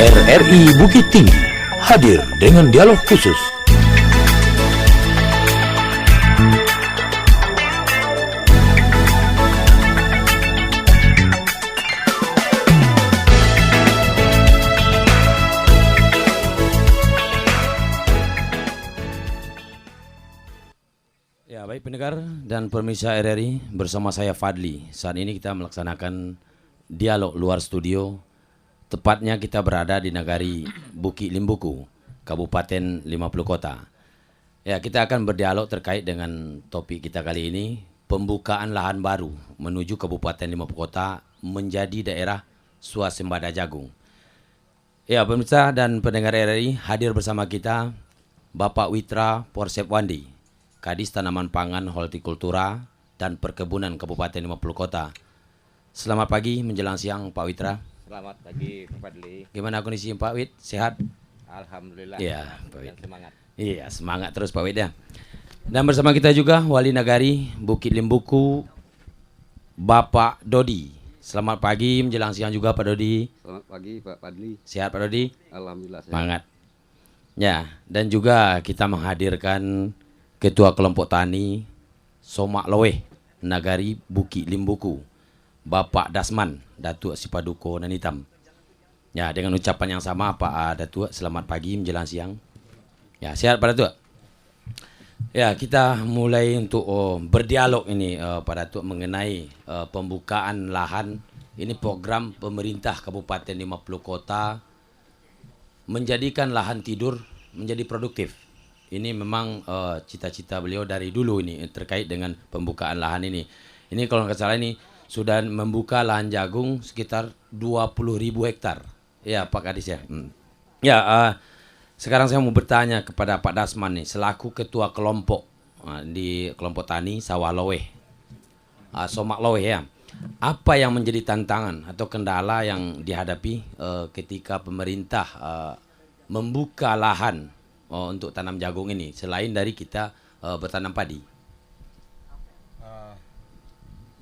RRI Bukit Tinggi hadir dengan dialog khusus. Ya, baik pendengar dan pemirsa RRI, bersama saya Fadli. Saat ini kita melaksanakan dialog luar studio. Tepatnya kita berada di Nagari Bukit Limbuku, Kabupaten 50 Kota. Ya, kita akan berdialog terkait dengan topik kita kali ini, pembukaan lahan baru menuju Kabupaten 50 Kota menjadi daerah swasembada jagung. Ya, pemirsa dan pendengar RRI, hadir bersama kita Bapak Witra Porsepwandi, Kadis Tanaman Pangan, Hortikultura dan Perkebunan Kabupaten 50 Kota. Selamat pagi menjelang siang Pak Witra. Selamat pagi Pak Fadli. Gimana kondisi Pak Wit? Sehat? Alhamdulillah. Iya, Pak Wit. Semangat. Iya, semangat terus Pak Wit ya. Dan bersama kita juga Wali Nagari Bukit Limbuku, Bapak Dodi. Selamat pagi menjelang siang juga Pak Dodi. Selamat pagi Pak Fadli. Sehat Pak Dodi? Alhamdulillah sehat. Semangat. Ya, dan juga kita menghadirkan Ketua Kelompok Tani Somak Loweh Nagari Bukit Limbuku, Bapak Dasman Datuk Sipaduko Nanitam. Ya, dengan ucapan yang sama Pak Datuk, selamat pagi menjelang siang. Ya, sehat Pak Datuk. Ya, kita mulai untuk berdialog ini Pak Datuk mengenai pembukaan lahan. Ini program pemerintah Kabupaten 50 Kota menjadikan lahan tidur menjadi produktif. Ini memang cita-cita beliau dari dulu ini terkait dengan pembukaan lahan ini. Ini kalau nggak salah ini sudah membuka lahan jagung sekitar 20.000 hektar. Ya Pak Kadis ya. Ya, sekarang saya mau bertanya kepada Pak Dasman nih, selaku ketua kelompok di kelompok tani Sawah Loweh, Somak Loweh ya. Apa yang menjadi tantangan atau kendala yang dihadapi ketika pemerintah membuka lahan untuk tanam jagung ini, selain dari kita bertanam padi?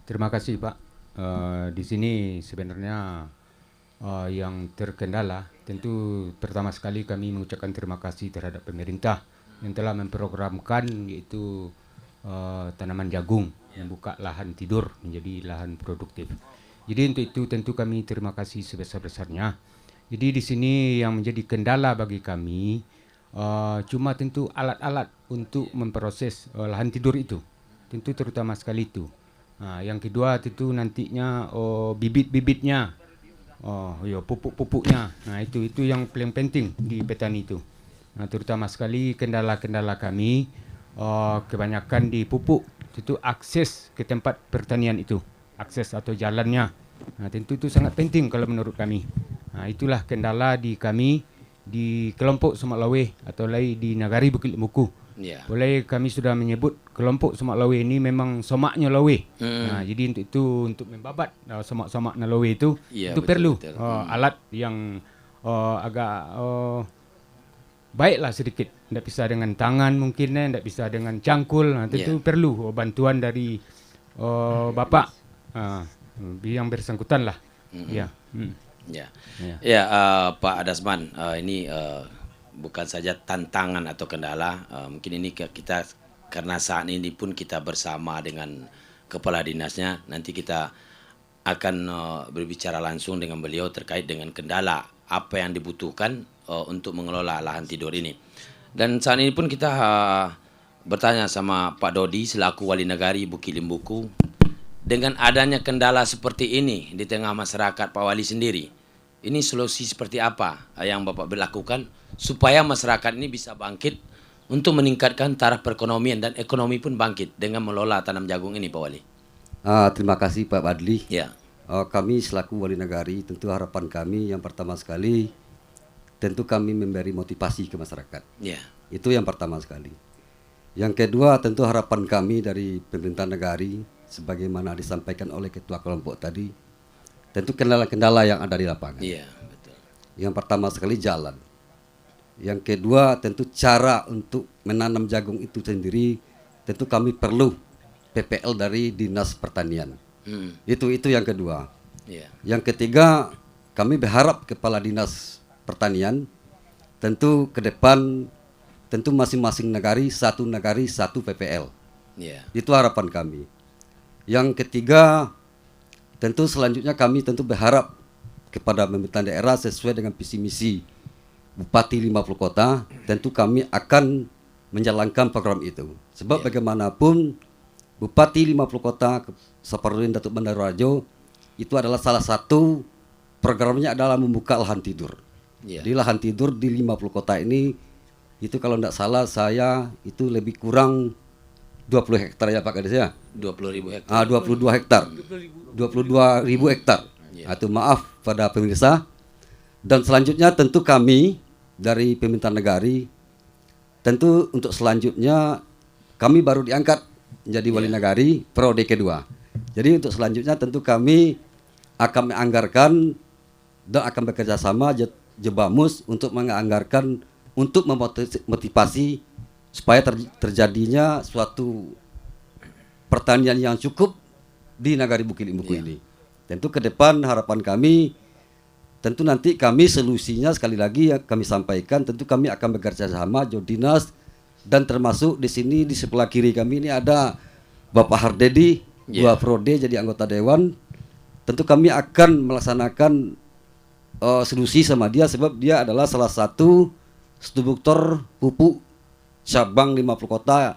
Terima kasih Pak. Di sini sebenarnya yang terkendala, tentu pertama sekali kami mengucapkan terima kasih terhadap pemerintah yang telah memprogramkan yaitu tanaman jagung, membuka lahan tidur menjadi lahan produktif. Jadi untuk itu tentu kami terima kasih sebesar-besarnya. Jadi di sini yang menjadi kendala bagi kami cuma tentu alat-alat untuk memproses lahan tidur itu, tentu terutama sekali itu. Yang kedua tentu nantinya bibit-bibitnya, pupuk-pupuknya. Nah itu yang paling penting di petani itu. Nah, terutama sekali kendala-kendala kami kebanyakan di pupuk, itu akses ke tempat pertanian itu, akses atau jalannya. Nah tentu itu sangat penting kalau menurut kami. Nah itulah kendala di kami di kelompok Somak Loweh atau lain di Nagari Bukit Limbuku. Yeah. Boleh kami sudah menyebut kelompok Somak Loweh ini memang somaknya Loweh. Nah, jadi untuk itu untuk membabat somak-somaknya Loweh itu itu perlu alat yang agak baiklah sedikit. Tidak bisa dengan tangan mungkin, tidak bisa dengan cangkul. Nah, tentu perlu bantuan dari Bapak yang bersangkutan lah. Pak Dasman, ini bukan saja tantangan atau kendala, mungkin ini kita karena saat ini pun kita bersama dengan kepala dinasnya, nanti kita akan berbicara langsung dengan beliau terkait dengan kendala apa yang dibutuhkan untuk mengelola lahan tidur ini. Dan saat ini pun kita bertanya sama Pak Dodi selaku Wali Nagari Bukit Limbuku, dengan adanya kendala seperti ini di tengah masyarakat Pak Wali sendiri, ini solusi seperti apa yang Bapak berlakukan supaya masyarakat ini bisa bangkit untuk meningkatkan taraf perekonomian dan ekonomi pun bangkit dengan mengelola tanam jagung ini Pak Wali? Terima kasih Pak Fadli. Ya. Kami selaku Wali Nagari tentu harapan kami yang pertama sekali tentu kami memberi motivasi ke masyarakat. Ya. Itu yang pertama sekali. Yang kedua tentu harapan kami dari pemerintah Nagari sebagaimana disampaikan oleh ketua kelompok tadi, tentu kendala-kendala yang ada di lapangan. Iya, betul. Yang pertama sekali jalan. Yang kedua tentu cara untuk menanam jagung itu sendiri tentu kami perlu PPL dari Dinas Pertanian. Itu yang kedua. Yeah. Yang ketiga kami berharap Kepala Dinas pertanian, tentu ke depan tentu masing-masing nagari satu PPL. Ya. Itu harapan kami. Yang ketiga, tentu selanjutnya kami tentu berharap kepada pemerintah daerah sesuai dengan visi misi Bupati 50 kota, tentu kami akan menjalankan program itu. Sebab bagaimanapun Bupati 50 kota Saparudin Datuk Bandararajo itu adalah salah satu programnya adalah membuka lahan tidur. Ya. Di lahan tidur di 50 kota ini itu kalau tidak salah saya itu lebih kurang 20 hektar ya Pak Kades ya. 20.000 hektar. 22 hektar. 22.000 hektar. Atau maaf pada pemirsa. Dan selanjutnya tentu kami dari pemerintah negari tentu untuk selanjutnya kami baru diangkat menjadi wali nagari periode kedua. Jadi untuk selanjutnya tentu kami akan menganggarkan dan akan bekerja sama Jebamus untuk menganggarkan untuk memotivasi supaya terjadinya suatu pertanian yang cukup di Nagari Bukit Limbuku ini. Tentu ke depan harapan kami, tentu nanti kami solusinya sekali lagi ya kami sampaikan, tentu kami akan bekerja sama Jodinas dan termasuk di sini di sebelah kiri kami ini ada Bapak Hardedi, dua prode jadi anggota dewan. Tentu kami akan melaksanakan solusi sama dia sebab dia adalah salah satu distributor pupuk cabang 50 kota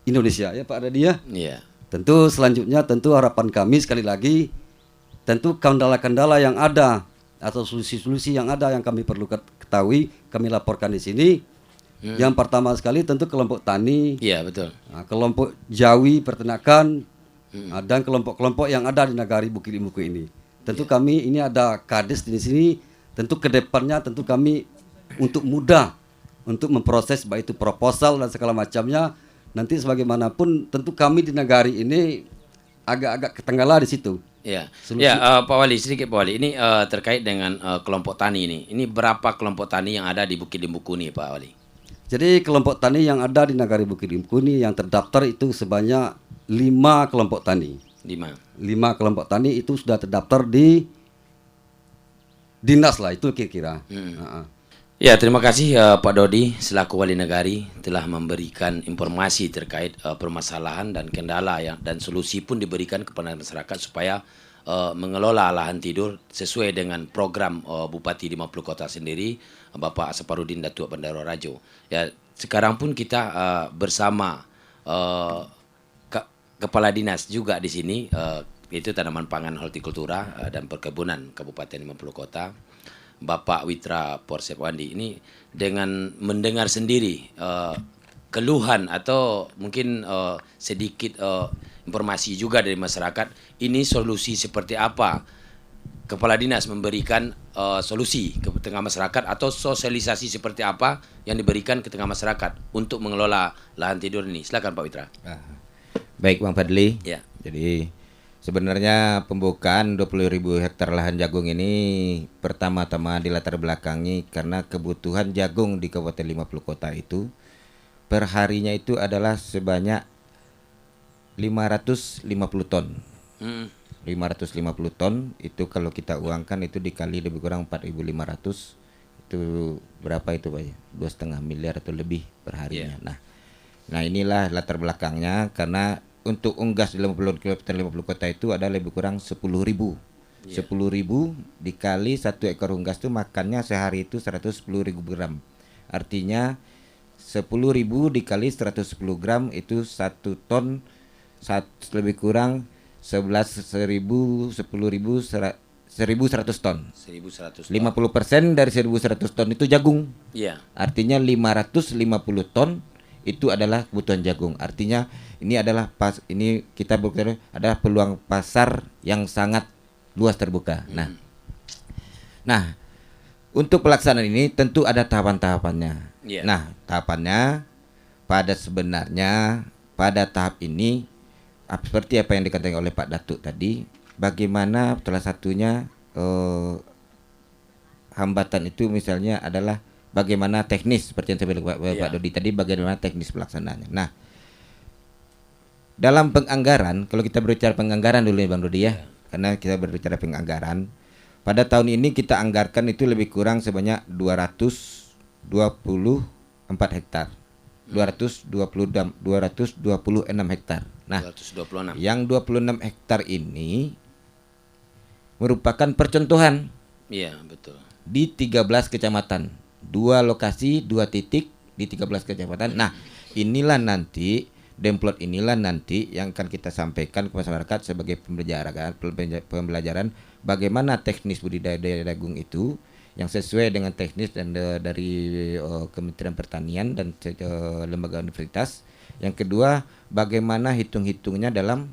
Indonesia ya Pak ada dia. Iya. Tentu selanjutnya tentu harapan kami sekali lagi tentu kendala-kendala yang ada atau solusi-solusi yang ada yang kami perlu ketahui kami laporkan di sini. Yang pertama sekali tentu kelompok tani. Iya, betul. Kelompok Jawi peternakan dan kelompok-kelompok yang ada di Nagari Bukit Limbuku ini. Tentu kami ini ada kades di sini. Tentu kedepannya tentu kami untuk mudah untuk memproses baik itu proposal dan segala macamnya. Nanti sebagaimanapun tentu kami di Nagari ini agak-agak ketengalah di situ. Ya, Solusi. ya Pak Wali sedikit Pak Wali. Ini terkait dengan kelompok tani ini. Ini berapa kelompok tani yang ada di Bukit Limbuku ini Pak Wali? Jadi kelompok tani yang ada di Nagari Bukit Limbuku ini yang terdaftar itu sebanyak 5 kelompok tani. 5 kelompok tani itu sudah terdaftar di dinas lah itu kira-kira. Ya, terima kasih Pak Dodi selaku Wali Nagari telah memberikan informasi terkait permasalahan dan kendala dan solusi pun diberikan kepada masyarakat supaya mengelola lahan tidur sesuai dengan program Bupati 50 Kota sendiri Bapak Saparudin Datuk Bandararajo. Ya, sekarang pun kita bersama Kepala Dinas juga di sini yaitu Tanaman Pangan Hortikultura dan Perkebunan Kabupaten 50 Kota. Bapak Witra Porsepwandi ini dengan mendengar sendiri keluhan atau mungkin sedikit informasi juga dari masyarakat, ini solusi seperti apa Kepala Dinas memberikan solusi ke tengah masyarakat atau sosialisasi seperti apa yang diberikan ke tengah masyarakat untuk mengelola lahan tidur ini. Silakan Pak Witra. Baik Bang Fadli. Ya. Jadi sebenarnya pembukaan 20.000 hektar lahan jagung ini pertama-tama dilatar belakangi karena kebutuhan jagung di Kabupaten 50 Kota itu per harinya itu adalah sebanyak 550 ton. 550 ton itu kalau kita uangkan itu dikali lebih kurang 4.500 itu berapa itu Pak? 2,5 miliar atau lebih per harinya. Nah inilah latar belakangnya karena untuk unggas dalam Kabupaten 50 Kota itu ada lebih kurang 10.000. 10.000 dikali 1 ekor unggas itu makannya sehari itu 110.000 gram. Artinya 10.000 dikali 110 gram itu 1 ton lebih kurang 10.100 ton. 1.100 ton. 50% dari 1.100 ton itu jagung. Iya. Artinya 550 ton itu adalah kebutuhan jagung. Artinya ini adalah ini kita berbicara adalah peluang pasar yang sangat luas terbuka. Nah, untuk pelaksanaan ini tentu ada tahapan-tahapannya. Nah, tahapannya sebenarnya pada tahap ini seperti apa yang dikatakan oleh Pak Datuk tadi, bagaimana salah satunya hambatan itu misalnya adalah bagaimana teknis seperti yang saya bilang Pak Dodi tadi, bagaimana teknis pelaksanaannya. Nah, dalam penganggaran, kalau kita berbicara penganggaran dulu ya Bang Dodi ya, karena kita berbicara penganggaran, pada tahun ini kita anggarkan itu lebih kurang sebanyak 224 hektar. 226 hektar. Nah, 226. yang 26 hektar ini merupakan percontohan Iya, betul. di 13 kecamatan. 2 lokasi, 2 titik di 13 kecamatan. Nah, inilah nanti demplot inilah nanti yang akan kita sampaikan ke masyarakat sebagai pembelajaran bagaimana teknis budidaya jagung itu yang sesuai dengan teknis dan dari Kementerian Pertanian dan lembaga universitas. Yang kedua, bagaimana hitung-hitungnya dalam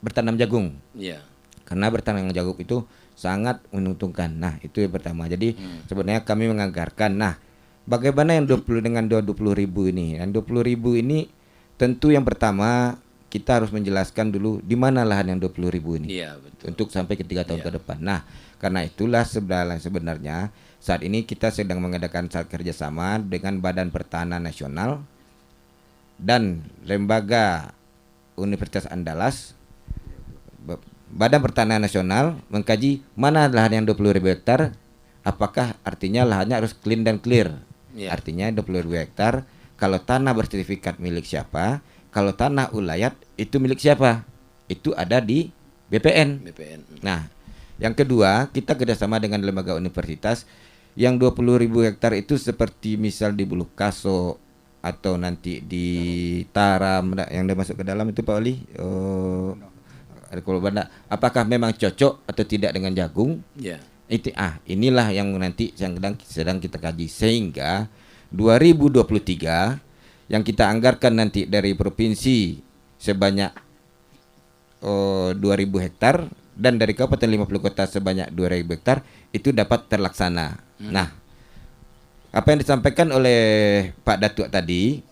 bertanam jagung. Iya. Karena bertanam jagung itu sangat menguntungkan. Nah, itu yang pertama. Jadi sebenarnya kami menganggarkan. Nah, bagaimana yang 20 dengan 20.000 ini? Yang 20.000 ini tentu yang pertama kita harus menjelaskan dulu di mana lahan yang 20.000 ini. Iya, betul. Untuk sampai ke 3 tahun ke depan. Nah, karena itulah sebenarnya saat ini kita sedang mengadakan kerjasama dengan Badan Pertanahan Nasional dan Lembaga Universitas Andalas. Badan Pertanahan Nasional mengkaji mana lahan yang 20.000 hektar, apakah artinya lahannya harus clean dan clear. Ya. Artinya 20.000 hektar, kalau tanah bersertifikat milik siapa, kalau tanah ulayat itu milik siapa, itu ada di BPN. Nah, yang kedua, kita kerjasama dengan lembaga universitas yang 20.000 hektar itu seperti misal di Bulukaso atau nanti di Taram yang udah masuk ke dalam itu Pak Wali. Apakah memang cocok atau tidak dengan jagung? Ya. Inilah yang nanti sedang kita kaji sehingga 2023 yang kita anggarkan nanti dari provinsi sebanyak 2.000 hektar dan dari Kabupaten 50 Kota sebanyak 2.000 hektar itu dapat terlaksana. Nah, apa yang disampaikan oleh Pak Datuk tadi,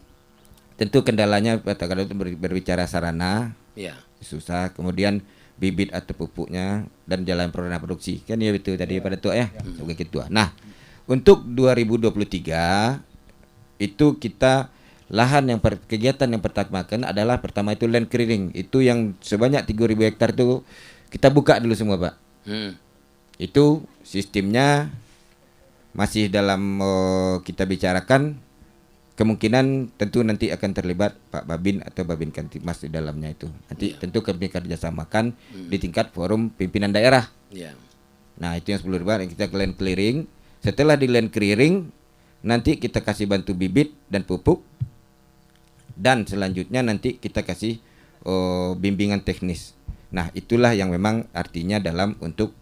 tentu kendalanya kalau berbicara sarana, Ya. susah, kemudian bibit atau pupuknya dan jalan program produksi kan ya itu tadi Pak Datuk ya sebagai ketua. Nah, untuk 2023 itu kita lahan yang kegiatan yang pertama adalah pertama itu land clearing, itu yang sebanyak 3.000 hektar itu kita buka dulu semua Pak. Itu sistemnya masih dalam kita bicarakan, kemungkinan tentu nanti akan terlibat Pak Babin atau Babin Kantimas di dalamnya itu. Nanti tentu kami kerjasamakan di tingkat forum pimpinan daerah. Ya. Nah, itu yang 10.000 yang kita ke land clearing. Setelah di land clearing, nanti kita kasih bantu bibit dan pupuk. Dan selanjutnya nanti kita kasih bimbingan teknis. Nah, itulah yang memang artinya dalam untuk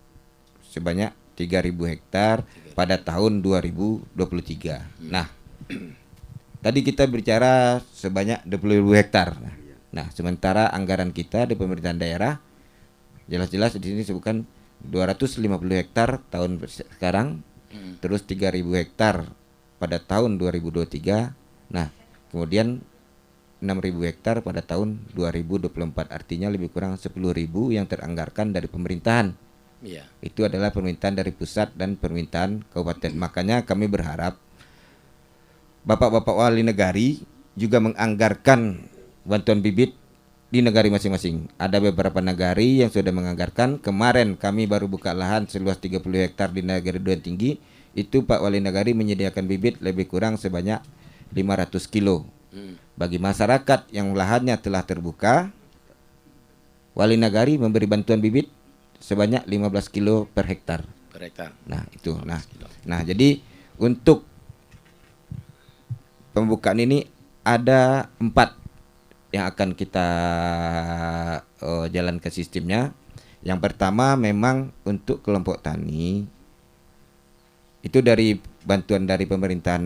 sebanyak 3.000 hektar pada tahun 2023. Nah, tadi kita bicara sebanyak 20.000 hektar. Nah, sementara anggaran kita di pemerintahan daerah jelas-jelas di sini sebutkan 250 hektar tahun sekarang, terus 3.000 hektar pada tahun 2023. Nah, kemudian 6.000 hektar pada tahun 2024, artinya lebih kurang 10.000 yang teranggarkan dari pemerintahan. Ya. Itu adalah permintaan dari pusat dan permintaan kabupaten. Makanya kami berharap Bapak-bapak wali negari juga menganggarkan bantuan bibit di negari masing-masing. Ada beberapa negari yang sudah menganggarkan. Kemarin kami baru buka lahan seluas 30 hektar di negari Duren Tinggi. Itu Pak Wali Negari menyediakan bibit lebih kurang sebanyak 500 kilo. Bagi masyarakat yang lahannya telah terbuka, Wali Negari memberi bantuan bibit sebanyak 15 kilo per hektar. Nah, itu. Nah, jadi untuk pembukaan ini ada 4 yang akan kita jalankan sistemnya. Yang pertama memang untuk kelompok tani itu dari bantuan dari pemerintahan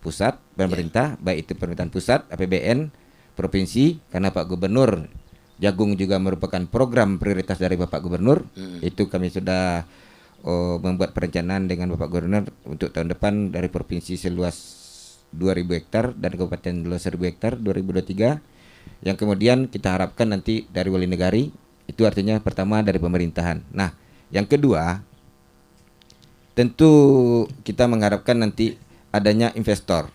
pusat, pemerintah, baik itu pemerintahan pusat, APBN, provinsi, karena Pak Gubernur jagung juga merupakan program prioritas dari Bapak Gubernur. Itu kami sudah membuat perencanaan dengan Bapak Gubernur untuk tahun depan dari provinsi seluas 2.000 hektar dan kabupaten 1.000 hektar 2023. Yang kemudian kita harapkan nanti dari Wali Negari, itu artinya pertama dari pemerintahan. Nah, yang kedua tentu kita mengharapkan nanti adanya investor,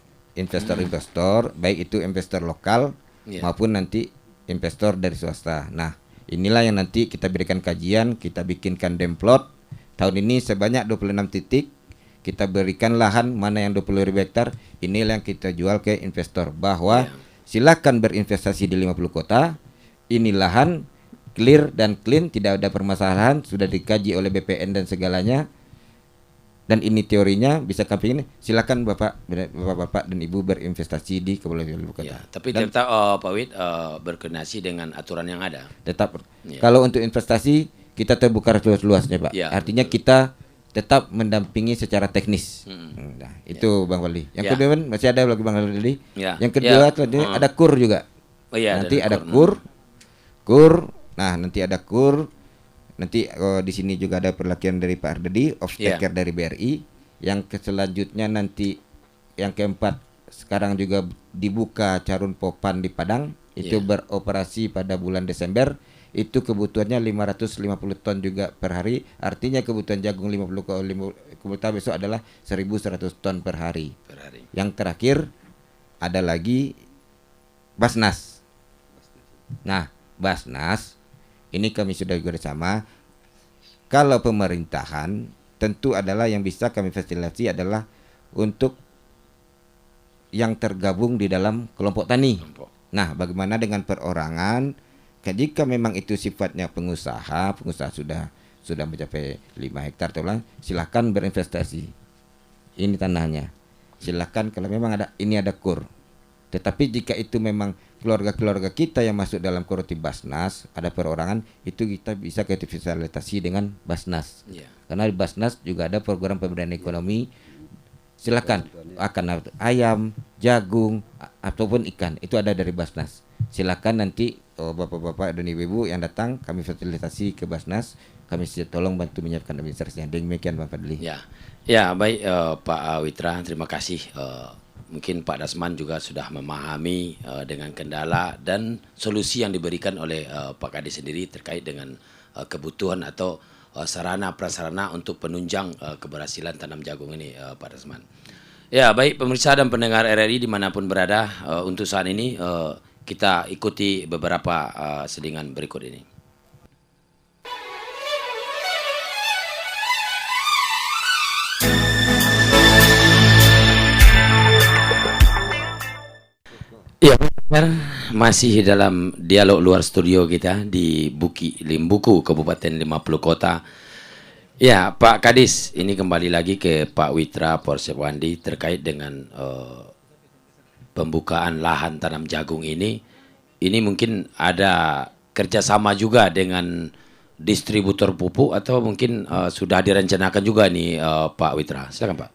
baik itu investor lokal maupun nanti investor dari swasta. Nah, inilah yang nanti kita berikan kajian, kita bikinkan demplot. Tahun ini sebanyak 26 titik kita berikan lahan mana yang 20.000 hektar, inilah yang kita jual ke investor bahwa silakan berinvestasi di 50 kota. Ini lahan clear dan clean, tidak ada permasalahan, sudah dikaji oleh BPN dan segalanya. Dan ini teorinya bisa kami ini. Silakan Bapak dan Ibu berinvestasi di Kabupaten Kota. Ya, tapi tetap Pak Wid berkoordinasi dengan aturan yang ada. Tetap. Kalau untuk investasi kita terbuka luas-luasnya, Pak. Ya, artinya kita tetap mendampingi secara teknis. Nah, itu Bang Wali. Yang kedua masih ada lagi Bang Wali. Yang kedua ada kur juga. Nanti ada kur. Nah, nanti ada kur. Nanti di sini juga ada perlakian dari Pak Ardedi, off-taker dari BRI. Yang selanjutnya nanti yang keempat sekarang juga dibuka Carun Popan di Padang. Itu beroperasi pada bulan Desember. Itu kebutuhannya 550 ton juga per hari. Artinya kebutuhan jagung 50 kuota besok adalah 1.100 ton per hari. Yang terakhir ada lagi Basnas. Nah, Basnas ini kami sudah bersama. Kalau pemerintahan tentu adalah yang bisa kami fasilitasi adalah untuk yang tergabung di dalam kelompok tani. Nah, bagaimana dengan perorangan? Jika memang itu sifatnya pengusaha sudah mencapai 5 hektar, silakan berinvestasi. Ini tanahnya. Silakan kalau memang ada kur. Tetapi jika itu memang keluarga-keluarga kita yang masuk dalam kurti Basnas, ada perorangan, itu kita bisa fasilitasi dengan Basnas. Karena di Basnas juga ada program pemberdayaan ekonomi. Silakan akan ayam, jagung ataupun ikan, itu ada dari Basnas. Silakan nanti bapak-bapak dan ibu-ibu yang datang kami fasilitasi ke Basnas, kami tolong bantu menyiapkan administrasinya. Demikian Bang Fadli. Ya baik Pak Witra, terima kasih. Mungkin Pak Dasman juga sudah memahami dengan kendala dan solusi yang diberikan oleh Pak Kadis sendiri terkait dengan kebutuhan atau sarana prasarana untuk penunjang keberhasilan tanam jagung ini, Pak Dasman. Ya baik pemirsa dan pendengar RRI dimanapun berada, untuk saat ini kita ikuti beberapa selingan berikut ini. Ya, masih dalam dialog luar studio kita di Bukit Limbuku, Kabupaten 50 Kota. Ya, Pak Kadis, ini kembali lagi ke Pak Witra Porsepwandi terkait dengan pembukaan lahan tanam jagung ini. Ini mungkin ada kerjasama juga dengan distributor pupuk atau mungkin sudah direncanakan juga nih Pak Witra. Silakan Pak.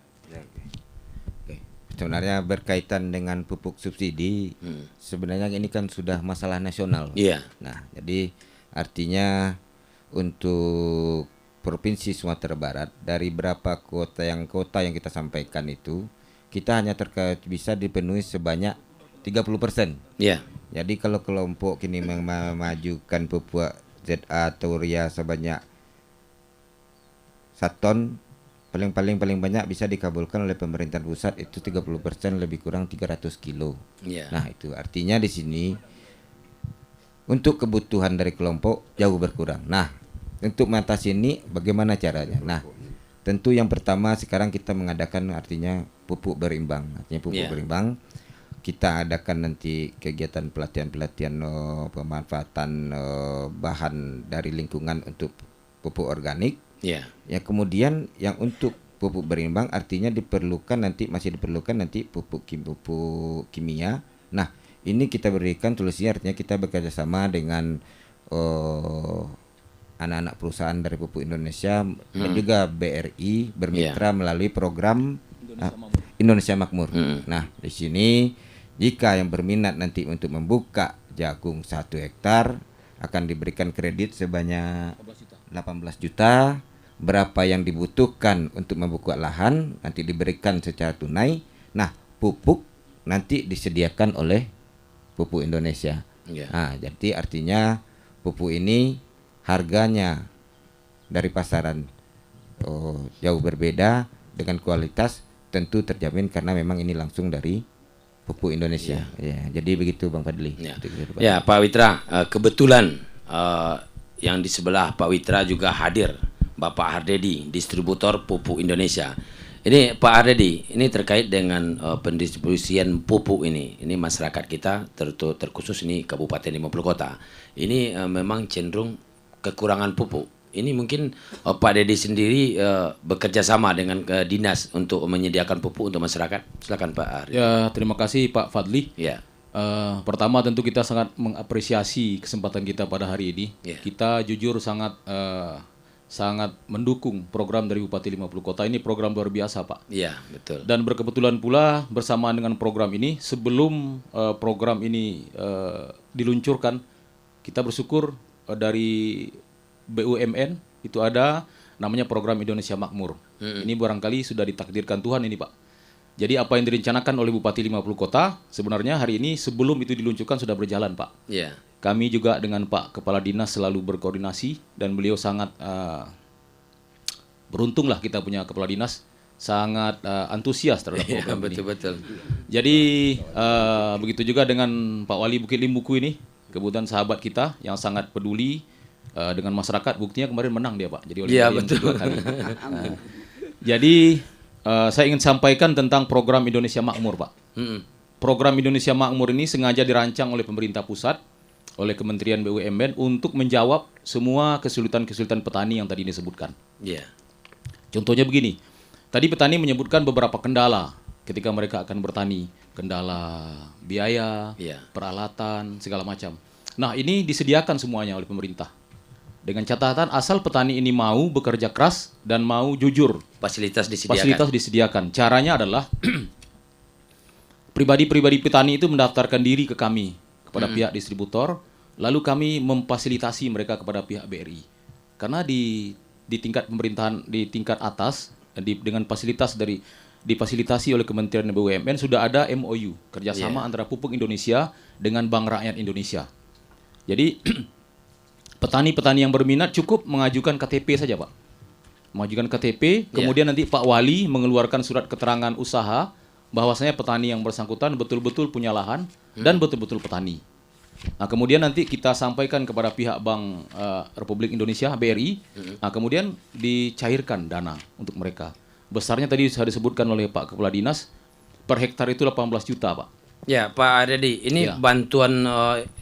Sebenarnya berkaitan dengan pupuk subsidi, sebenarnya ini kan sudah masalah nasional. Nah, jadi artinya untuk Provinsi Sumatera Barat dari berapa kota yang kita sampaikan itu, kita hanya bisa dipenuhi sebanyak 30%. Jadi kalau kelompok kini memajukan pupuk ZA atau urea sebanyak 1 ton, paling banyak bisa dikabulkan oleh pemerintah pusat itu 30%, lebih kurang 300 kilo. Nah, itu artinya di sini untuk kebutuhan dari kelompok jauh berkurang. Nah, untuk mengatasi ini bagaimana caranya? Nah, tentu yang pertama sekarang kita mengadakan artinya pupuk berimbang. Artinya pupuk berimbang. Kita adakan nanti kegiatan pelatihan pemanfaatan bahan dari lingkungan untuk pupuk organik. Ya, kemudian yang untuk pupuk berimbang artinya masih diperlukan nanti pupuk kimia. Nah, ini kita berikan solusinya, artinya kita bekerja sama dengan anak-anak perusahaan dari Pupuk Indonesia dan juga BRI bermitra melalui program Indonesia Makmur. Nah, di sini jika yang berminat nanti untuk membuka jagung 1 hektar akan diberikan kredit sebanyak 18 juta. Berapa yang dibutuhkan untuk membuka lahan nanti diberikan secara tunai. Nah, pupuk nanti disediakan oleh Pupuk Indonesia. Nah, jadi artinya pupuk ini harganya dari pasaran jauh berbeda, dengan kualitas tentu terjamin karena memang ini langsung dari Pupuk Indonesia. Jadi begitu Bang Fadli. Ya Pak Witra, kebetulan yang di sebelah Pak Witra juga hadir, Bapak Hardedi, distributor pupuk Indonesia. Ini Pak Hardedi, ini terkait dengan pendistribusian pupuk ini. Ini masyarakat kita terkhusus ini Kabupaten 50 Kota. Ini memang cenderung kekurangan pupuk. Ini mungkin Pak Dedi sendiri bekerja sama dengan dinas untuk menyediakan pupuk untuk masyarakat. Silakan Pak Hardedi. Ya, terima kasih Pak Fadli. Ya. Pertama tentu kita sangat mengapresiasi kesempatan kita pada hari ini. Yeah. Kita jujur sangat mendukung program dari Bupati 50 Kota. Ini program luar biasa, Pak. Iya, betul. Dan berkebetulan pula bersamaan dengan program ini, sebelum program ini diluncurkan, kita bersyukur dari BUMN itu ada namanya program Indonesia Makmur. Ini barangkali sudah ditakdirkan Tuhan ini, Pak. Jadi apa yang direncanakan oleh Bupati 50 Kota sebenarnya hari ini sebelum itu diluncurkan sudah berjalan, Pak. Iya. Kami juga dengan Pak Kepala Dinas selalu berkoordinasi dan beliau sangat beruntung lah kita punya Kepala Dinas sangat antusias terhadap program ini. Betul-betul. Jadi begitu juga dengan Pak Wali Bukit Limbuku ini, kebetulan sahabat kita yang sangat peduli dengan masyarakat. Buktinya kemarin menang dia, Pak. Jadi oleh yang kedua kali. Jadi saya ingin sampaikan tentang program Indonesia Makmur, Pak. Program Indonesia Makmur ini sengaja dirancang oleh pemerintah pusat, oleh Kementerian BUMN untuk menjawab semua kesulitan-kesulitan petani yang tadi disebutkan. Iya. Contohnya begini, tadi petani menyebutkan beberapa kendala ketika mereka akan bertani. Kendala biaya, peralatan, segala macam. Nah, ini disediakan semuanya oleh pemerintah. Dengan catatan asal petani ini mau bekerja keras dan mau jujur. Fasilitas disediakan. Fasilitas disediakan. Caranya adalah pribadi-pribadi petani itu mendaftarkan diri ke kami, kepada pihak distributor, lalu kami memfasilitasi mereka kepada pihak BRI. Karena di tingkat pemerintahan, di tingkat atas, dengan fasilitas difasilitasi oleh Kementerian BUMN sudah ada MOU, kerjasama antara Pupuk Indonesia dengan Bank Rakyat Indonesia. Jadi petani-petani yang berminat cukup mengajukan KTP saja, Pak. Mengajukan KTP, kemudian nanti Pak Wali mengeluarkan surat keterangan usaha bahwasanya petani yang bersangkutan betul-betul punya lahan dan betul-betul petani. Nah, kemudian nanti kita sampaikan kepada pihak Bank Republik Indonesia, BRI, nah, kemudian dicairkan dana untuk mereka. Besarnya tadi sudah disebutkan oleh Pak Kepala Dinas, per hektar itu 18 juta, Pak. Ya, Pak Dedi, ini bantuan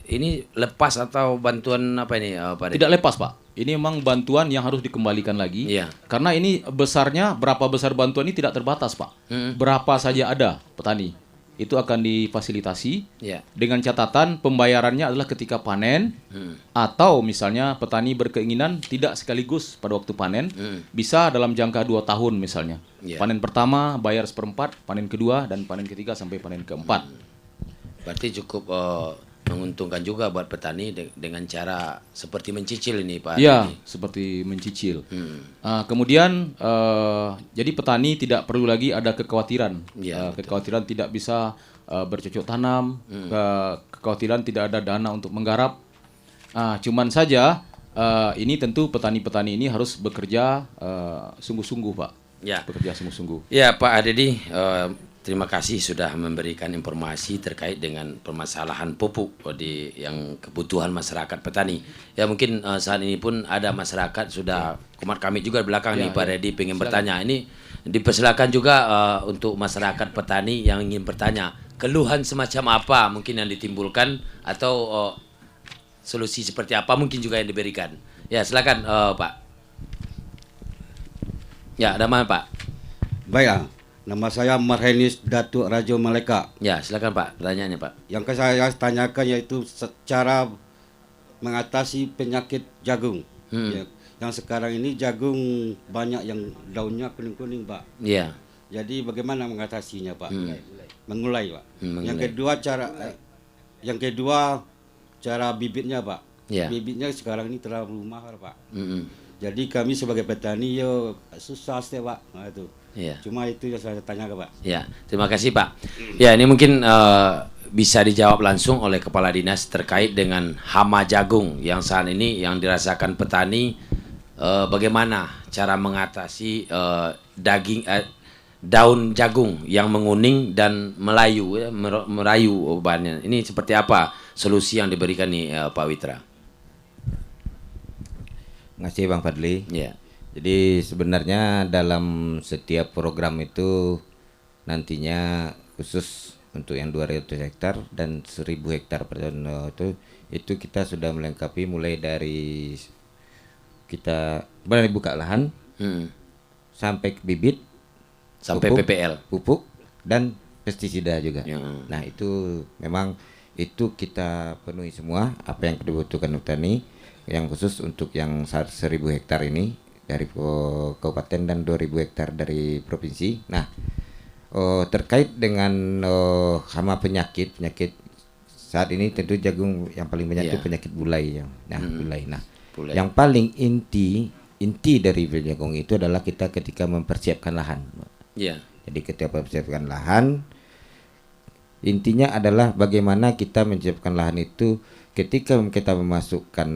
ini lepas atau bantuan apa ini, Pak Dedi? Tidak lepas, Pak. Ini memang bantuan yang harus dikembalikan lagi. Karena ini besarnya, berapa besar bantuan ini tidak terbatas, Pak. Berapa saja ada petani, itu akan difasilitasi. Dengan catatan pembayarannya adalah ketika panen, atau misalnya petani berkeinginan tidak sekaligus pada waktu panen, bisa dalam jangka 2 tahun misalnya. Panen pertama bayar 1/4, panen kedua, dan panen ketiga sampai panen keempat. Berarti cukup menguntungkan juga buat petani dengan cara seperti mencicil ini, Pak. Iya, seperti mencicil. Kemudian jadi petani tidak perlu lagi ada kekhawatiran. Kekhawatiran tidak bisa bercocok tanam, kekhawatiran tidak ada dana untuk menggarap. Cuman saja ini tentu petani-petani ini harus bekerja sungguh-sungguh, Pak. Bekerja sungguh-sungguh. Ya, Pak Dedi, terima kasih sudah memberikan informasi terkait dengan permasalahan pupuk yang kebutuhan masyarakat petani. Ya, mungkin saat ini pun ada masyarakat sudah kumat kami juga di belakang nih, Pak Dedi pengen bertanya. Ini dipersilakan juga untuk masyarakat petani yang ingin bertanya. Keluhan semacam apa mungkin yang ditimbulkan atau solusi seperti apa mungkin juga yang diberikan. Ya, silakan Pak. Ya, ada mana, Pak? Baik, nama saya Marhenis Datuk Rajo Maleka. Ya, silakan Pak, pertanyaannya Pak. Yang saya tanyakan yaitu cara mengatasi penyakit jagung. Yang sekarang ini jagung banyak yang daunnya kuning-kuning, Pak. Iya. Jadi bagaimana mengatasinya, Pak? Mengulai, Pak. Mengulai. Yang kedua cara bibitnya, Pak. Ya. Bibitnya sekarang ini terlalu mahal, Pak. Jadi kami sebagai petani susah sih, Pak. Nah, itu. Ya. Cuma itu yang saya tanya ke Pak. Ya, terima kasih Pak. Ya, ini mungkin bisa dijawab langsung oleh Kepala Dinas terkait dengan hama jagung yang saat ini yang dirasakan petani. Bagaimana cara mengatasi daun jagung yang menguning dan merayu bahannya. Ini seperti apa solusi yang diberikan nih Pak Witra? Terima kasih Bang Fadli. Ya. Jadi sebenarnya dalam setiap program itu nantinya khusus untuk yang 200 hektar dan 1000 hektar per tahun itu kita sudah melengkapi mulai dari kita mulai buka lahan sampai ke bibit, Sampai pupuk, PPL. pupuk dan pestisida juga. Ya. Nah itu memang itu kita penuhi semua apa yang dibutuhkan petani, yang khusus untuk yang 1000 hektar ini dari kabupaten dan 2000 hektar dari provinsi. Nah terkait dengan hama penyakit saat ini tentu jagung yang paling banyak itu penyakit bulai ya. Nah bulai. Nah Bulai. yang paling inti dari jagung itu adalah kita ketika mempersiapkan lahan. Ya. Jadi ketika mempersiapkan lahan, intinya adalah bagaimana kita menyiapkan lahan itu ketika kita memasukkan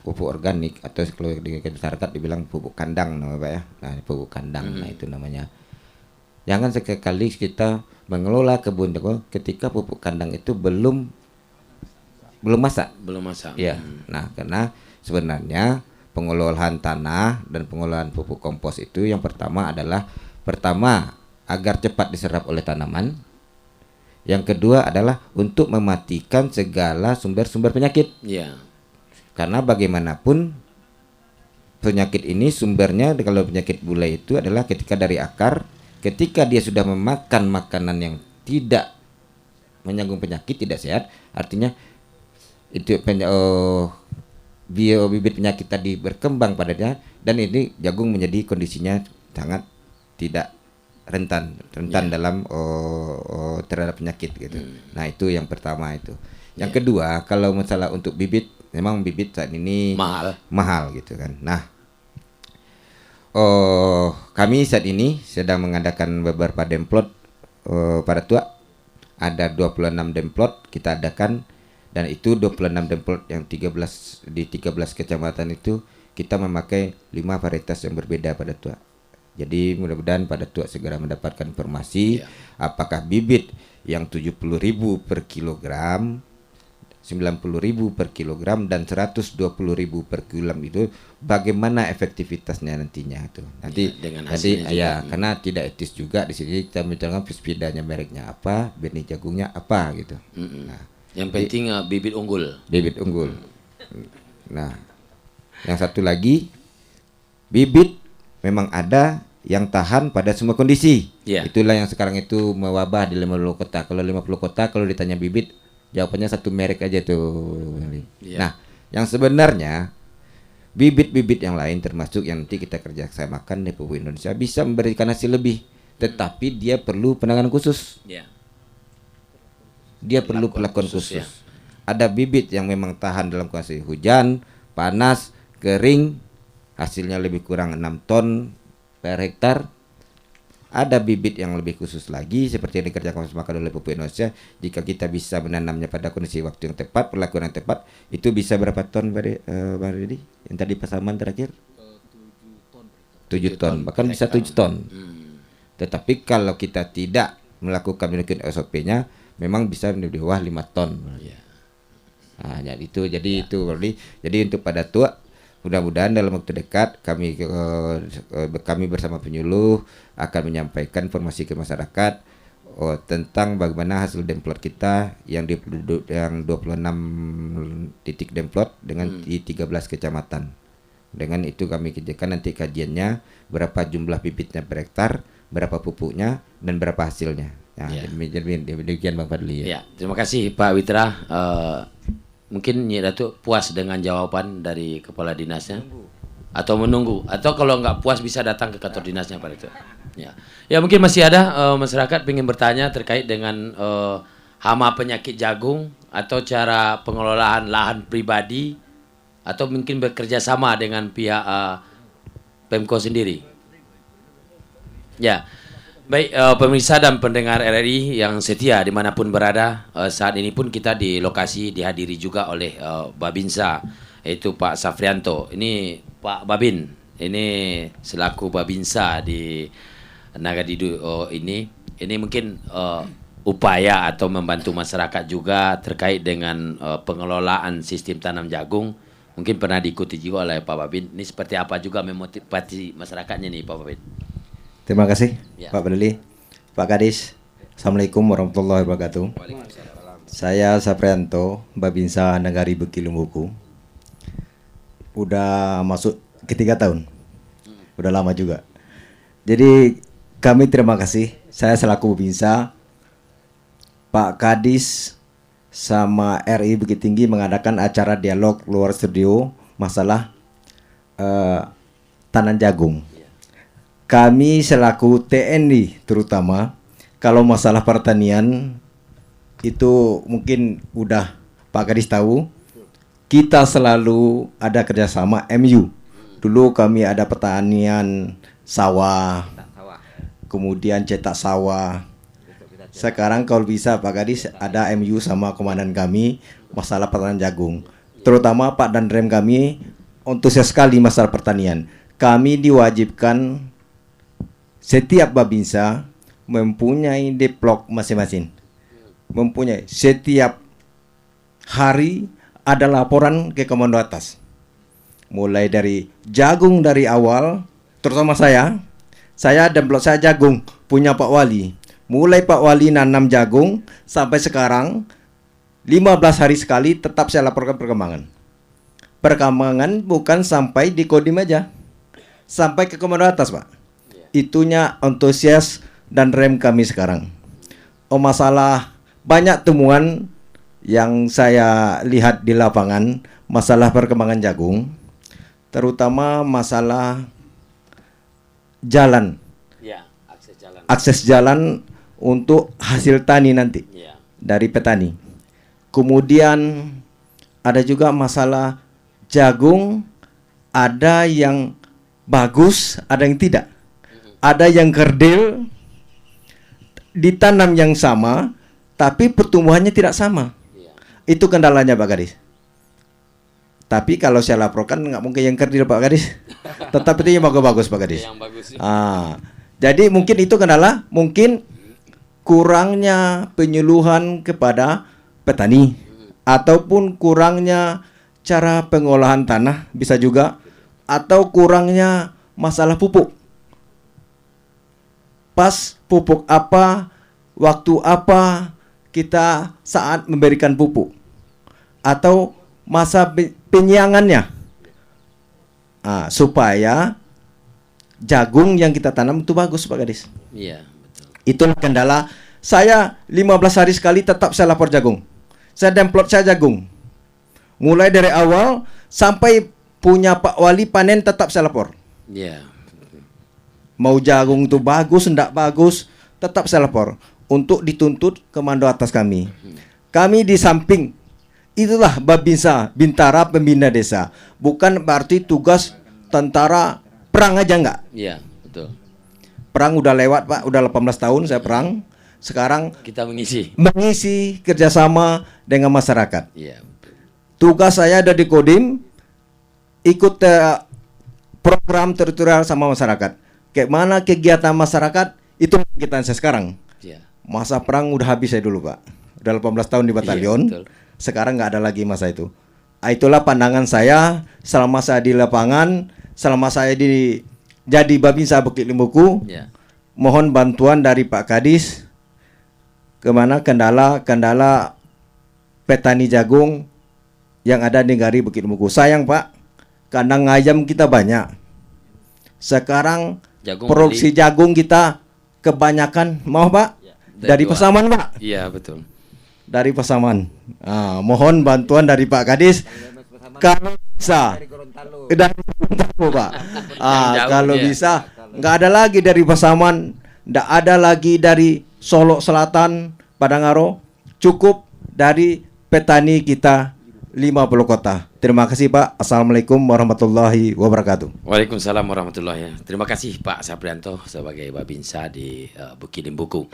pupuk organik atau kalau di masyarakat dibilang pupuk kandang nama Pak ya. Nah, pupuk kandang nah itu namanya. Jangan sekali kita mengelola kebun jagung ketika pupuk kandang itu belum masak. Belum masak. Ya. Nah, karena sebenarnya pengelolaan tanah dan pengelolaan pupuk kompos itu yang pertama adalah agar cepat diserap oleh tanaman. Yang kedua adalah untuk mematikan segala sumber-sumber penyakit. Ya. Karena bagaimanapun penyakit ini sumbernya kalau penyakit bulai itu adalah ketika dari akar, ketika dia sudah memakan makanan yang tidak menyanggung penyakit, tidak sehat, artinya itu bibit penyakit tadi berkembang padanya dan ini jagung menjadi kondisinya sangat tidak rentan dalam terhadap penyakit gitu. Nah itu yang pertama itu. Yang kedua kalau masalah untuk bibit, memang bibit saat ini mahal gitu kan. Nah kami saat ini sedang mengadakan beberapa demplot pada tua. Ada 26 demplot kita adakan dan itu 26 demplot yang 13 kecamatan itu kita memakai 5 varietas yang berbeda pada tua. Jadi mudah-mudahan pada tua segera mendapatkan informasi apakah bibit yang 70.000 per kilogram, 90.000 per kilogram dan 120.000 per kilogram itu bagaimana efektivitasnya nantinya itu. Nanti dengan nanti hasilnya juga. karena tidak etis juga di sini kita mencantumkan pesepedanya mereknya apa, benih jagungnya apa gitu. Nah, yang penting bibit unggul. Bibit unggul. Nah, yang satu lagi bibit memang ada yang tahan pada semua kondisi. Itulah yang sekarang itu mewabah di 50 kota. Kalau 50 kota kalau ditanya bibit jawabannya satu merek aja tuh. Nah, yang sebenarnya bibit-bibit yang lain termasuk yang nanti kita kerjasamakan di Pupuk Indonesia bisa memberikan hasil lebih, tetapi dia perlu penanganan khusus. Dia perlu perlakuan khusus. Ada bibit yang memang tahan dalam kondisi hujan, panas, kering, hasilnya lebih kurang 6 ton per hektar. Ada bibit yang lebih khusus lagi seperti yang dikerjakan oleh Pupuk Indonesia. Jika kita bisa menanamnya pada kondisi waktu yang tepat, perlakuan yang tepat, itu bisa berapa ton Bang Deddy? Yang tadi pasaman terakhir? 7 ton, bahkan bisa 7 ton. Tetapi kalau kita tidak melakukan SOP-nya, memang bisa di bawah 5 ton. Nah, jadi itu jadi untuk pada tua mudah-mudahan dalam waktu dekat kami bersama penyuluh akan menyampaikan informasi ke masyarakat tentang bagaimana hasil demplot kita yang 26 titik demplot dengan di 13 kecamatan. Dengan itu kami kerjakan nanti kajiannya berapa jumlah bibitnya per hektar, berapa pupuknya dan berapa hasilnya. Nah, demikian Bang Fadli ya. Terima kasih Pak Witra. Mungkin Nyi Datuk puas dengan jawaban dari kepala dinasnya atau menunggu atau kalau nggak puas bisa datang ke kantor dinasnya pada itu. Ya mungkin masih ada masyarakat ingin bertanya terkait dengan hama penyakit jagung atau cara pengelolaan lahan pribadi atau mungkin bekerja sama dengan pihak Pemko sendiri. Ya. Baik, pemirsa dan pendengar RRI yang setia dimanapun berada, saat ini pun kita di lokasi dihadiri juga oleh Babinsa, yaitu Pak Safrianto. Ini Pak Babin, ini selaku Babinsa di Nagadidu ini mungkin upaya atau membantu masyarakat juga terkait dengan pengelolaan sistem tanam jagung Mungkin pernah diikuti juga oleh Pak Babin. Ini seperti apa juga memotivasi masyarakatnya nih Pak Babin? Terima kasih Ya. Pak Badli, Pak Kadis. Assalamualaikum warahmatullahi wabarakatuh. Saya Saprianto, Babinsa Nagari Bukit Limbuku. Udah masuk ke 3 tahun. Udah lama juga. Jadi kami terima kasih. Saya selaku Babinsa, Pak Kadis sama RI Bukit Tinggi mengadakan acara dialog luar studio masalah tanam jagung. Kami selaku TNI terutama, kalau masalah pertanian itu mungkin udah Pak Kadis tahu, kita selalu ada kerjasama MU. Dulu kami ada pertanian sawah, kemudian cetak sawah. Sekarang kalau bisa Pak Kadis ada MU sama komandan kami masalah pertanian jagung. Terutama Pak dan Rem kami antusias sekali masalah pertanian. Kami diwajibkan setiap Babinsa mempunyai deplok masing-masing. Mempunyai setiap hari ada laporan ke komando atas. Mulai dari jagung dari awal, terutama saya demplok saya jagung punya Pak Wali. Mulai Pak Wali nanam jagung sampai sekarang 15 hari sekali tetap saya laporkan perkembangan. Perkembangan bukan sampai di Kodim aja, sampai ke komando atas Pak. Itunya antusias dan rem kami sekarang. Masalah banyak temuan yang saya lihat di lapangan masalah perkembangan jagung, terutama masalah jalan, Ya, akses jalan. akses jalan untuk hasil tani nanti Ya. dari petani. Kemudian ada juga masalah jagung, ada yang bagus, ada yang tidak. Ada yang kerdil, ditanam yang sama, tapi pertumbuhannya tidak sama. Itu kendalanya Pak Kadis. Tapi kalau saya laporkan nggak mungkin yang kerdil Pak Kadis. Tetap itu yang bagus-bagus Pak Kadis. Yang bagus. Jadi mungkin itu kendala, mungkin kurangnya penyuluhan kepada petani ataupun kurangnya cara pengolahan tanah bisa juga, atau kurangnya masalah pupuk. Pas pupuk apa, waktu apa kita saat memberikan pupuk, atau masa penyiangannya, supaya jagung yang kita tanam itu bagus Pak Kadis. Iya, betul. Itulah kendala. Saya 15 hari sekali tetap saya lapor jagung. Saya demplot saya jagung. Mulai dari awal sampai punya Pak Wali panen tetap saya lapor. Iya. Mau jagung itu bagus, enggak bagus, tetap saya lapor. Untuk dituntut komando atas kami. Kami di samping, itulah Babinsa, Bintara Pembina Desa. Bukan berarti tugas tentara perang aja enggak. Iya, betul. Perang udah lewat Pak, udah 18 tahun saya perang. Sekarang Kita mengisi. kerjasama dengan masyarakat. Iya. Tugas saya ada di Kodim, ikut program teritorial sama masyarakat. Kayak mana kegiatan masyarakat, itu kegiatan saya sekarang. Iya. Masa perang udah habis saya dulu Pak. Udah 18 tahun di batalion. Iya, betul. Sekarang nggak ada lagi masa itu. Itulah pandangan saya selama saya di lapangan, selama saya jadi Babinsa Bukit Limbuku. Iya. Mohon bantuan dari Pak Kadis kemana kendala petani jagung yang ada di Negari Bukit Limbuku. Sayang Pak, kandang ayam kita banyak. Sekarang Jagung produksi jagung kita kebanyakan mau Pak dari luar. Pasaman Pak, Iya, betul. dari Pasaman. Mohon bantuan dari Pak Kadis kalau bisa dari Gorontalo Pak. Jauh Kalau dia. bisa nggak ada lagi dari Pasaman, nggak ada lagi dari Solo Selatan, Padangaro, cukup dari petani kita 50 kota. Terima kasih Pak. Assalamualaikum warahmatullahi wabarakatuh. Waalaikumsalam warahmatullahi wabarakatuh. Terima kasih Pak Saprianto sebagai Babinsa di Bukit Limbuku.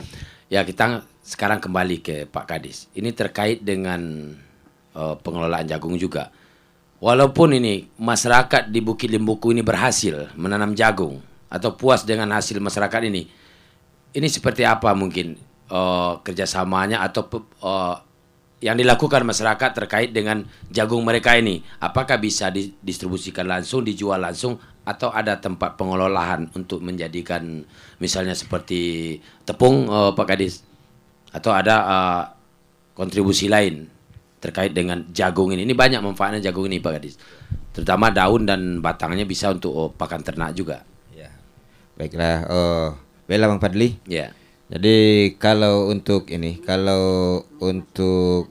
Ya, kita sekarang kembali ke Pak Kadis. Ini terkait dengan pengelolaan jagung juga. Walaupun ini masyarakat di Bukit Limbuku ini berhasil menanam jagung atau puas dengan hasil masyarakat ini seperti apa mungkin kerjasamanya atau yang dilakukan masyarakat terkait dengan jagung mereka ini, apakah bisa didistribusikan langsung, dijual langsung, atau ada tempat pengolahan untuk menjadikan misalnya seperti tepung, Pak Kadis, atau ada kontribusi lain terkait dengan jagung ini? Ini banyak manfaatnya jagung ini, Pak Kadis, terutama daun dan batangnya bisa untuk pakan ternak juga. Ya. Baiklah, Bella Bang Fadli. Ya. Jadi kalau untuk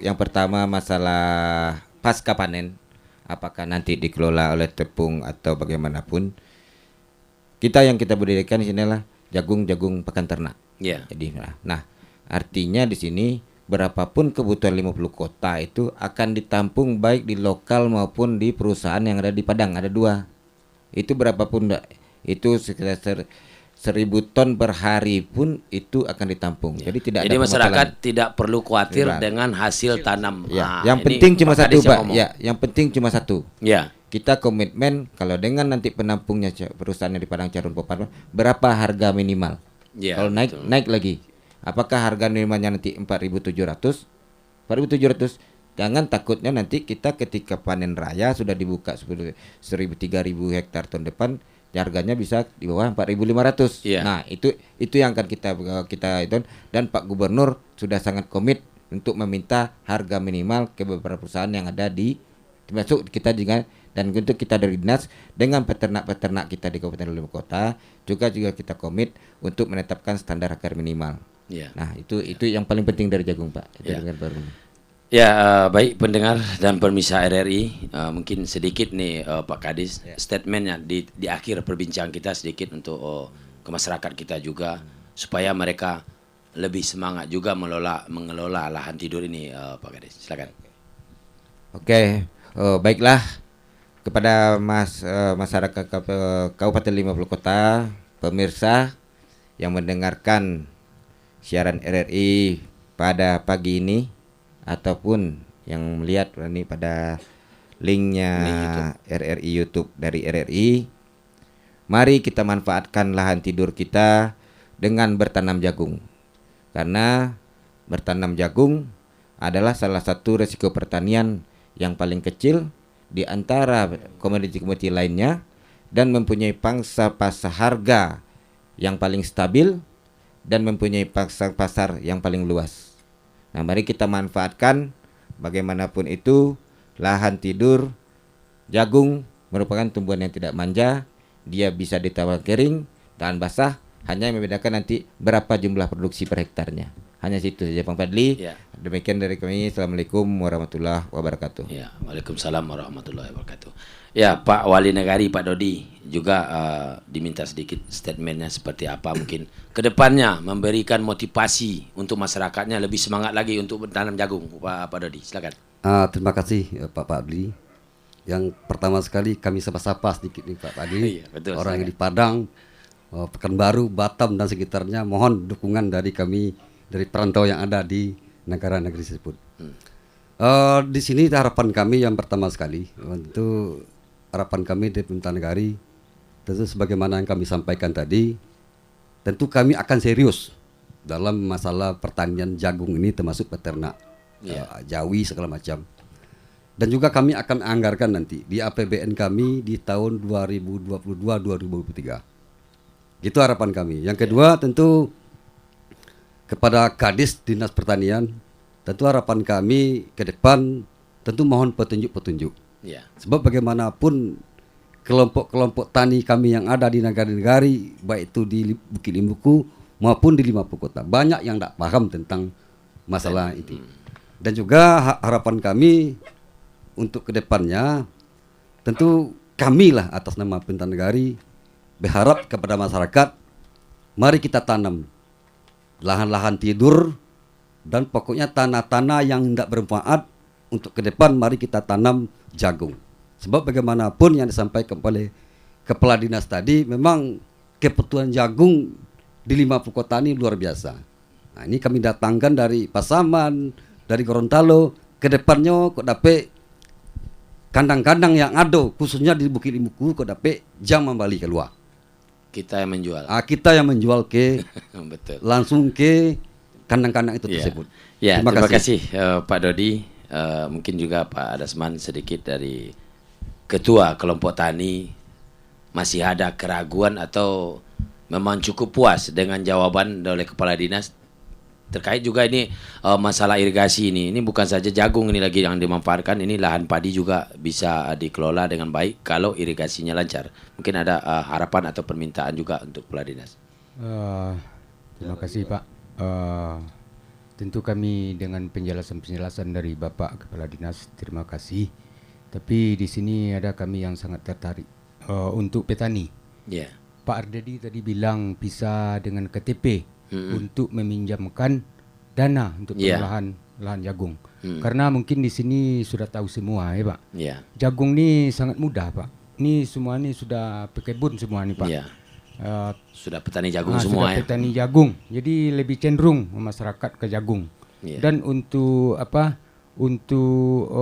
yang pertama masalah pasca panen, apakah nanti dikelola oleh tepung atau bagaimanapun, yang kita budidaykan di sini adalah jagung pakan ternak. Ya. Jadi nah artinya di sini berapapun kebutuhan 50 kota itu akan ditampung baik di lokal maupun di perusahaan yang ada di Padang, ada 2. Itu berapapun itu sekitar 1.000 ton per hari pun itu akan ditampung. Ya. Jadi tidak Jadi ada masyarakat permasalahan. tidak perlu khawatir Tidak. dengan hasil tanam. Ya, Nah, yang ini penting cuma Pak satu, Kadis yang Pak. ngomong. Ya, yang penting cuma satu. Ya. Kita komitmen kalau dengan nanti penampungnya perusahaannya di Padang Carun Popan, berapa harga minimal? Ya, Kalau naik lagi, apakah harga minimalnya nanti 4.700? 4.700. Jangan takutnya nanti kita ketika panen raya sudah dibuka 1.000 3.000 hektar tahun depan, harganya bisa di bawah 4.500. Iya. Nah, itu yang akan kita itu, dan Pak Gubernur sudah sangat komit untuk meminta harga minimal ke beberapa perusahaan yang ada termasuk kita juga, dan untuk kita dari dinas dengan peternak-peternak kita di Kabupaten Lima Kota juga kita komit untuk menetapkan standar harga minimal. Ya. Nah, itu yang paling penting dari jagung, Pak. Itu Ya. dengan baru. Ya, baik pendengar dan pemirsa RRI, mungkin sedikit nih Pak Kadis, statementnya di akhir perbincangan kita sedikit untuk ke masyarakat kita juga, supaya mereka lebih semangat juga mengelola lahan tidur ini, Pak Kadis. Silakan. Oke, baiklah kepada masyarakat Kabupaten 50 Kota, pemirsa yang mendengarkan siaran RRI pada pagi ini, ataupun yang melihat ini pada linknya RRI YouTube dari RRI, mari kita manfaatkan lahan tidur kita dengan bertanam jagung. Karena bertanam jagung adalah salah satu resiko pertanian yang paling kecil di antara komoditi-komoditi lainnya, dan mempunyai pangsa pasar harga yang paling stabil dan mempunyai pangsa pasar yang paling luas. Nah, mari kita manfaatkan bagaimanapun itu lahan tidur. Jagung merupakan tumbuhan yang tidak manja, dia bisa ditawar kering dan basah, hanya yang membedakan nanti berapa jumlah produksi per hektarnya. Hanya situ saja, Bang Fadli. Ya. Demikian dari kami. Assalamualaikum warahmatullahi wabarakatuh. Ya, Waalaikumsalam warahmatullahi wabarakatuh. Ya, Pak Wali Negari, Pak Dodi juga diminta sedikit statementnya seperti apa mungkin kedepannya memberikan motivasi untuk masyarakatnya lebih semangat lagi untuk bertanam jagung, Pak Dodi. Silakan. Terima kasih Pak Fadli. Yang pertama sekali kami sapa-sapa sedikit nih Pak Fadli. Iya, betul, Orang yang di Padang, Pekanbaru, Batam dan sekitarnya, mohon dukungan dari kami, dari perantau yang ada di negara-negeri tersebut. Di sini harapan kami yang pertama sekali, tentu harapan kami di pemerintah negari, tentu sebagaimana yang kami sampaikan tadi, tentu kami akan serius dalam masalah pertanian jagung ini, termasuk peternak, jawi segala macam. Dan juga kami akan anggarkan nanti di APBN kami di tahun 2022-2023. Gitu harapan kami. Yang kedua tentu kepada Kadis Dinas Pertanian, tentu harapan kami ke depan tentu mohon petunjuk-petunjuk. Ya. Sebab bagaimanapun kelompok-kelompok tani kami yang ada di negara-negara, baik itu di Bukit Limbuku maupun di 50 kota, banyak yang tidak paham tentang masalah itu. Dan juga harapan kami untuk kedepannya, tentu kamilah atas nama pemerintah negara berharap kepada masyarakat, mari kita tanam lahan-lahan tidur dan pokoknya tanah-tanah yang tidak bermanfaat. Untuk ke depan mari kita tanam jagung. Sebab bagaimanapun yang disampaikan oleh Kepala Dinas tadi, memang kebutuhan jagung di 50 kota ini luar biasa. Nah, ini kami datangkan dari Pasaman, dari Gorontalo, ke depannya kok dapat kandang-kandang yang ada, khususnya di Bukit Limbuku, kok dapat jam kembali keluar. Kita yang menjual. Kita yang menjual ke Betul. langsung ke kandang-kandang itu Ya. tersebut. Ya, terima kasih Pak Dodi. Mungkin juga Pak Dasman sedikit dari Ketua Kelompok Tani masih ada keraguan atau memang cukup puas dengan jawaban oleh Kepala Dinas terkait juga ini masalah irigasi ini. Ini bukan saja jagung ini lagi yang dimanfaatkan, ini lahan padi juga bisa dikelola dengan baik kalau irigasinya lancar. Mungkin ada harapan atau permintaan juga untuk Kepala Dinas. Terima kasih Pak. Tentu kami dengan penjelasan-penjelasan dari Bapak Kepala Dinas, terima kasih. Tapi di sini ada kami yang sangat tertarik untuk petani. Ya. Pak Ardedi tadi bilang bisa dengan KTP untuk meminjamkan dana untuk pengolahan lahan jagung. Karena mungkin di sini sudah tahu semua ya Pak. Ya. Jagung ni sangat mudah Pak. Ni semua ni sudah pekebun semua ni Pak. Ya. Sudah petani jagung sudah semua ya. petani jagung. Jadi lebih cenderung masyarakat ke jagung. Ya. Dan untuk apa? Untuk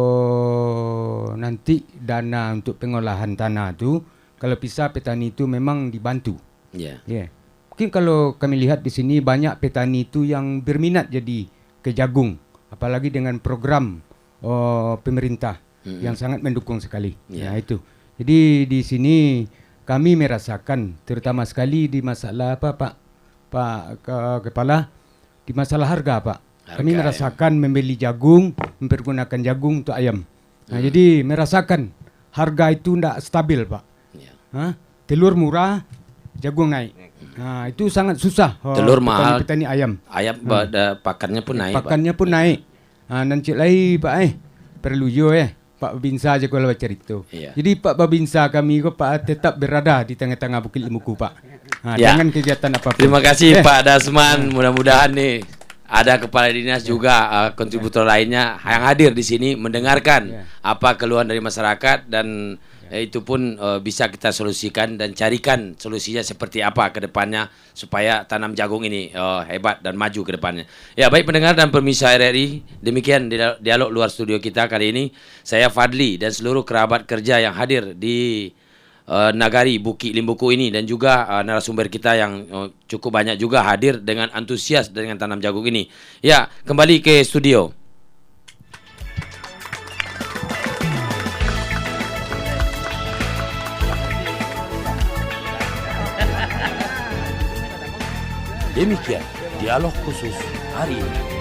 nanti dana untuk pengolahan tanah tu kalau bisa petani itu memang dibantu. Ya. Ya. Mungkin kalau kami lihat di sini banyak petani itu yang berminat jadi ke jagung, apalagi dengan program pemerintah yang sangat mendukung sekali. Ya. Nah itu. Jadi di sini kami merasakan terutama sekali di masalah apa Pak Kepala di masalah harga Pak. Kami merasakan membeli jagung, mempergunakan jagung untuk ayam. Nah jadi merasakan harga itu tidak stabil Pak. Ya. Telur murah, jagung naik. Nah, itu sangat susah. Telur mahal, petani ayam. Ayam pakannya pun naik. Pakannya pun naik. Dan cik lagi Pak perlu yo Pak Babinsa aja kalau baca itu. Iya. Jadi Pak Babinsa kami ko Pak tetap berada di tengah-tengah Bukit Lembuku Pak. Ya. Jangan kegiatan apapun. Terima kasih Pak Dasman. Mudah-mudahan nih ada kepala dinas juga kontributor lainnya yang hadir di sini mendengarkan apa keluhan dari masyarakat dan itu pun bisa kita solusikan dan carikan solusinya seperti apa ke depannya supaya tanam jagung ini hebat dan maju ke depannya. Ya, baik pendengar dan pemirsa RRI, demikian dialog luar studio kita kali ini. Saya Fadli dan seluruh kerabat kerja yang hadir di Nagari Bukit Limbuku ini dan juga narasumber kita yang cukup banyak juga hadir dengan antusias dengan tanam jagung ini. Ya, kembali ke studio. Demikian dialog khusus hari ini.